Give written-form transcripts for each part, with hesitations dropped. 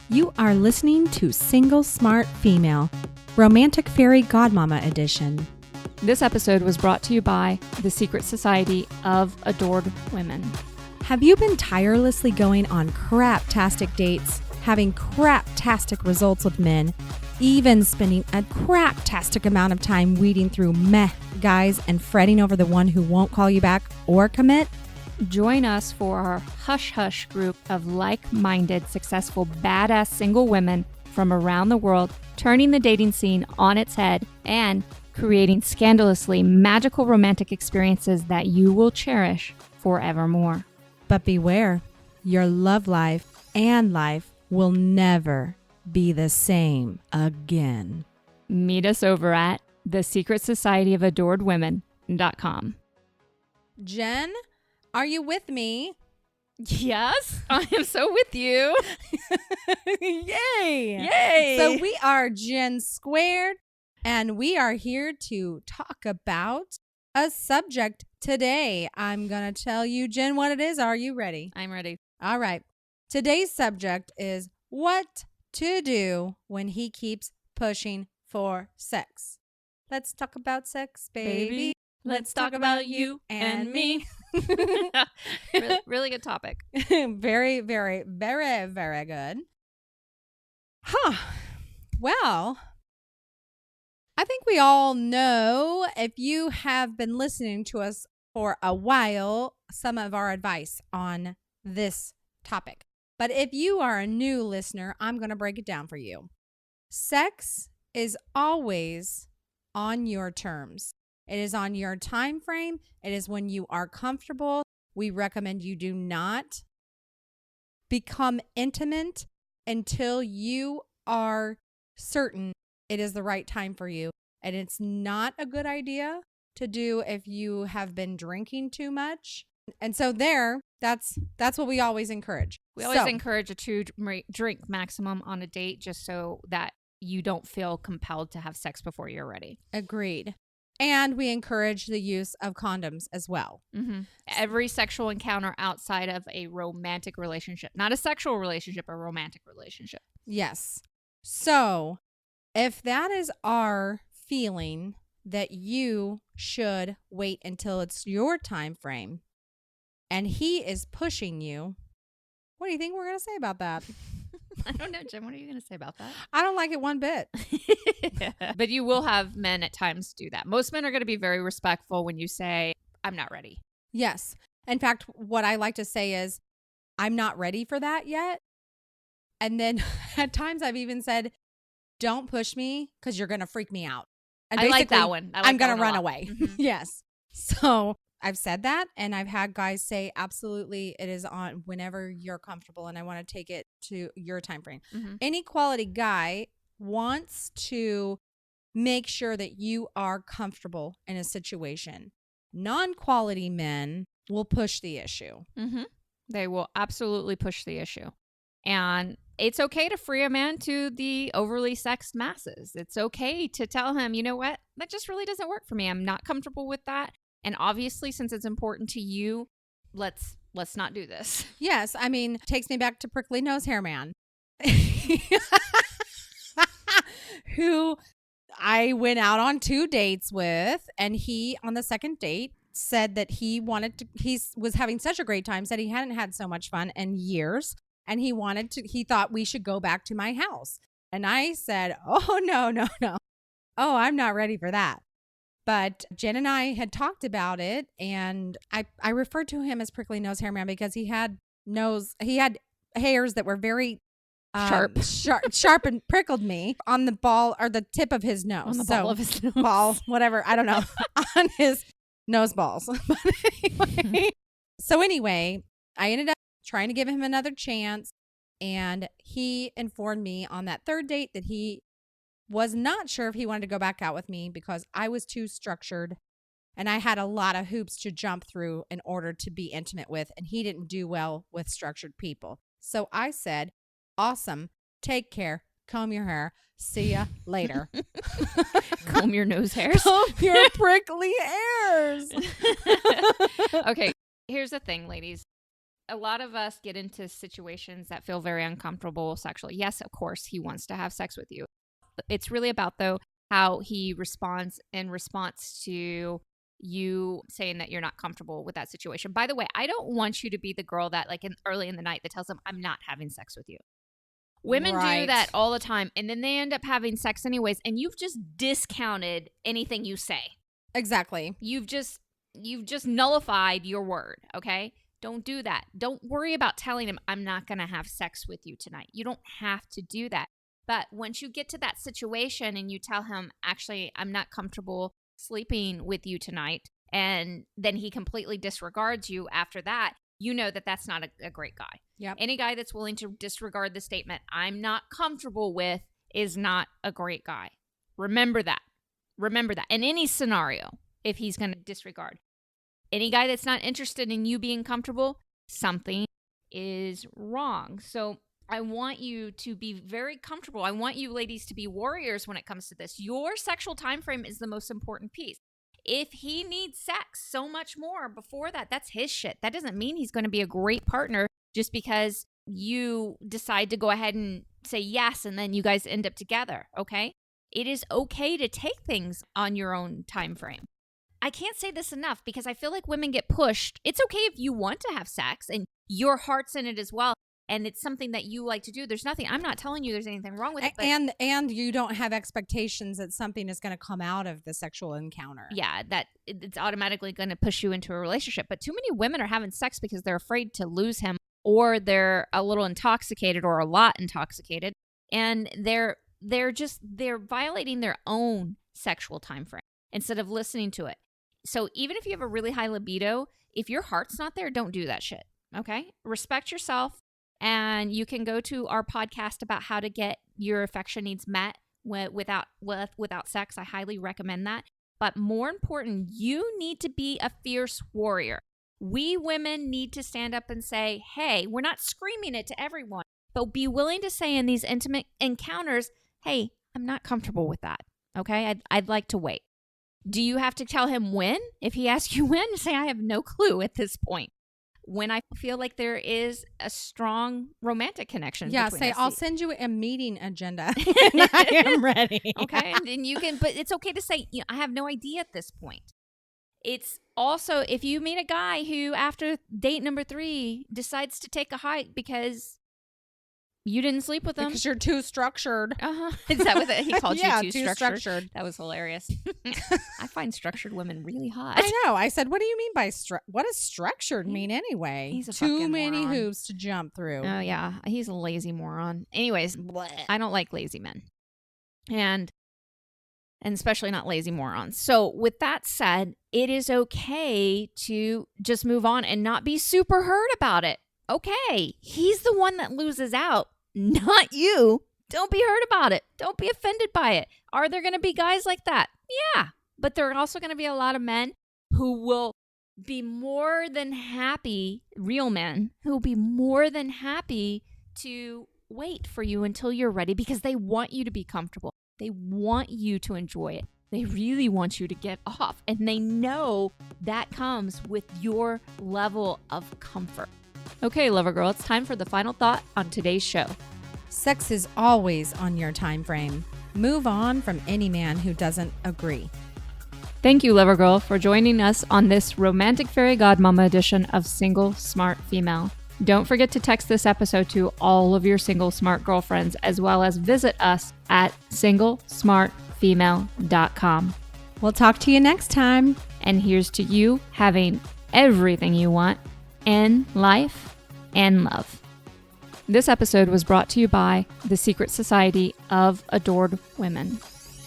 You are listening to Single Smart Female, Romantic Fairy Godmama Edition. This episode was brought to you by the Secret Society of Adored Women. Have you been tirelessly going on crap-tastic dates, having crap-tastic results with men, even spending a crap-tastic amount of time weeding through meh guys and fretting over the one who won't call you back or commit? Join us for our Hush Hush group of like-minded, successful, badass single women from around the world, turning the dating scene on its head and creating scandalously magical romantic experiences that you will cherish forevermore. But beware, your love life and life will never be the same again. Meet us over at thesecretsocietyofAdoredWomen.com. Jen, are you with me? Yes, I am so with you. Yay! Yay! So we are Jen Squared, and we are here to talk about a subject today. I'm going to tell you, Jen, what it is. Are you ready? I'm ready. All right. Today's subject is what to do when he keeps pushing for sex. Let's talk about sex, baby. Let's talk about you and me. Really good topic. Very, very, very, very good. Well, I think we all know, if you have been listening to us for a while, some of our advice on this topic. But if you are a new listener, I'm going to break it down for you. Sex is always on your terms. It is on your time frame. It is when you are comfortable. We recommend you do not become intimate until you are certain it is the right time for you. And it's not a good idea to do if you have been drinking too much. And so that's what we always encourage. We always encourage a 2-drink maximum on a date, just so that you don't feel compelled to have sex before you're ready. Agreed. And we encourage the use of condoms as well. Mm-hmm. Every sexual encounter outside of a romantic relationship, not a sexual relationship, a romantic relationship. Yes. So if that is our feeling that you should wait until it's your time frame and he is pushing you, what do you think we're going to say about that? I don't know, Jen. What are you going to say about that? I don't like it one bit. But you will have men at times do that. Most men are going to be very respectful when you say, I'm not ready. Yes. In fact, what I like to say is, I'm not ready for that yet. And then at times I've even said, don't push me because you're going to freak me out. And I like that one. I'm going to run away. Mm-hmm. Yes. So I've said that, and I've had guys say, absolutely, it is on whenever you're comfortable, and I want to take it to your time frame. Mm-hmm. Any quality guy wants to make sure that you are comfortable in a situation. Non-quality men will push the issue. Mm-hmm. They will absolutely push the issue. And it's okay to free a man to the overly sexed masses. It's okay to tell him, you know what, that just really doesn't work for me. I'm not comfortable with that. And obviously, since it's important to you, let's not do this. Yes. I mean, takes me back to Prickly Nose Hair Man, who I went out on 2 dates with. And he, on the second date, said that he was having such a great time, said he hadn't had so much fun in years. And he thought we should go back to my house. And I said, oh, no. Oh, I'm not ready for that. But Jen and I had talked about it, and I referred to him as Prickly Nose Hair Man because he had hairs that were very sharp and prickled me on the ball or the tip of his nose. On the ball of his nose. Ball, whatever, I don't know, on his nose balls. So anyway, I ended up trying to give him another chance, and he informed me on that third date that he was not sure if he wanted to go back out with me because I was too structured and I had a lot of hoops to jump through in order to be intimate with, and he didn't do well with structured people. So I said, awesome, take care, comb your hair, see ya later. Comb your nose hairs. Comb your prickly hairs. Okay, here's the thing, ladies. a lot of us get into situations that feel very uncomfortable sexually. Yes, of course, he wants to have sex with you. It's really about, though, how he responds in response to you saying that you're not comfortable with that situation. By the way, I don't want you to be the girl that like early in the night that tells him, I'm not having sex with you. Women do that all the time, and then they end up having sex anyways, and you've just discounted anything you say. Exactly. You've just nullified your word, okay? Don't do that. Don't worry about telling him, I'm not going to have sex with you tonight. You don't have to do that. But once you get to that situation and you tell him, actually, I'm not comfortable sleeping with you tonight, and then he completely disregards you after that, you know that that's not a great guy. Yep. Any guy that's willing to disregard the statement, I'm not comfortable with, is not a great guy. Remember that. In any scenario, if he's going to disregard. Any guy that's not interested in you being comfortable, something is wrong. So I want you to be very comfortable. I want you ladies to be warriors when it comes to this. Your sexual time frame is the most important piece. If he needs sex so much more before that, that's his shit. That doesn't mean he's going to be a great partner just because you decide to go ahead and say yes and then you guys end up together, okay? It is okay to take things on your own time frame. I can't say this enough because I feel like women get pushed. It's okay if you want to have sex and your heart's in it as well, and it's something that you like to do. There's nothing, I'm not telling you there's anything wrong with it. But and you don't have expectations that something is going to come out of the sexual encounter. Yeah, that it's automatically going to push you into a relationship. But too many women are having sex because they're afraid to lose him, or they're a little intoxicated or a lot intoxicated, and they're violating their own sexual time frame instead of listening to it. So even if you have a really high libido, if your heart's not there, don't do that shit. Okay? Respect yourself. And you can go to our podcast about how to get your affection needs met without sex. I highly recommend that. But more important, you need to be a fierce warrior. We women need to stand up and say, hey, we're not screaming it to everyone, but be willing to say in these intimate encounters, hey, I'm not comfortable with that. Okay? I'd like to wait. Do you have to tell him when? If he asks you when, say, I have no clue at this point. When I feel like there is a strong romantic connection. Yeah, say, I'll send you a meeting agenda and I am ready. Okay, and you can, but it's okay to say, I have no idea at this point. It's also, if you meet a guy who after date number 3 decides to take a hike because you didn't sleep with him. Because you're too structured. Is that what he called yeah, you? Too structured. That was hilarious. I find structured women really hot. I know. I said, what do you mean by what does structured mean anyway? He's a too many moron. hoops to jump through. Oh, yeah. He's a lazy moron. Anyways, I don't like lazy men. And especially not lazy morons. So with that said, it is okay to just move on and not be super hurt about it. Okay. He's the one that loses out. Not you. Don't be hurt about it. Don't be offended by it. Are there going to be guys like that? Yeah. But there are also going to be a lot of men who will be more than happy, real men, who will be more than happy to wait for you until you're ready because they want you to be comfortable. They want you to enjoy it. They really want you to get off. And they know that comes with your level of comfort. Okay, lover girl, it's time for the final thought on today's show. Sex is always on your time frame. Move on from any man who doesn't agree. Thank you, lover girl, for joining us on this romantic fairy godmama edition of Single Smart Female. Don't forget to text this episode to all of your single smart girlfriends, as well as visit us at singlesmartfemale.com. We'll talk to you next time. And here's to you having everything you want in life and love. This episode was brought to you by the Secret Society of Adored Women.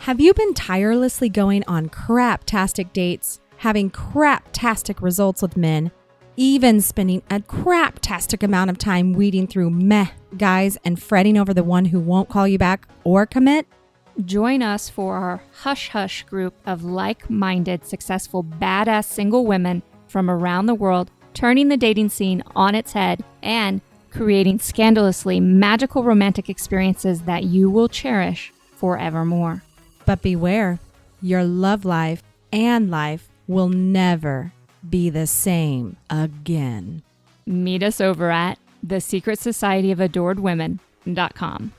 Have you been tirelessly going on craptastic dates, having craptastic results with men, even spending a craptastic amount of time weeding through meh guys and fretting over the one who won't call you back or commit? Join us for our Hush Hush group of like-minded, successful, badass single women from around the world, turning the dating scene on its head and creating scandalously magical romantic experiences that you will cherish forevermore. But beware, your love life and life will never be the same again. meet us over at thesecretsocietyofAdoredwomen.com.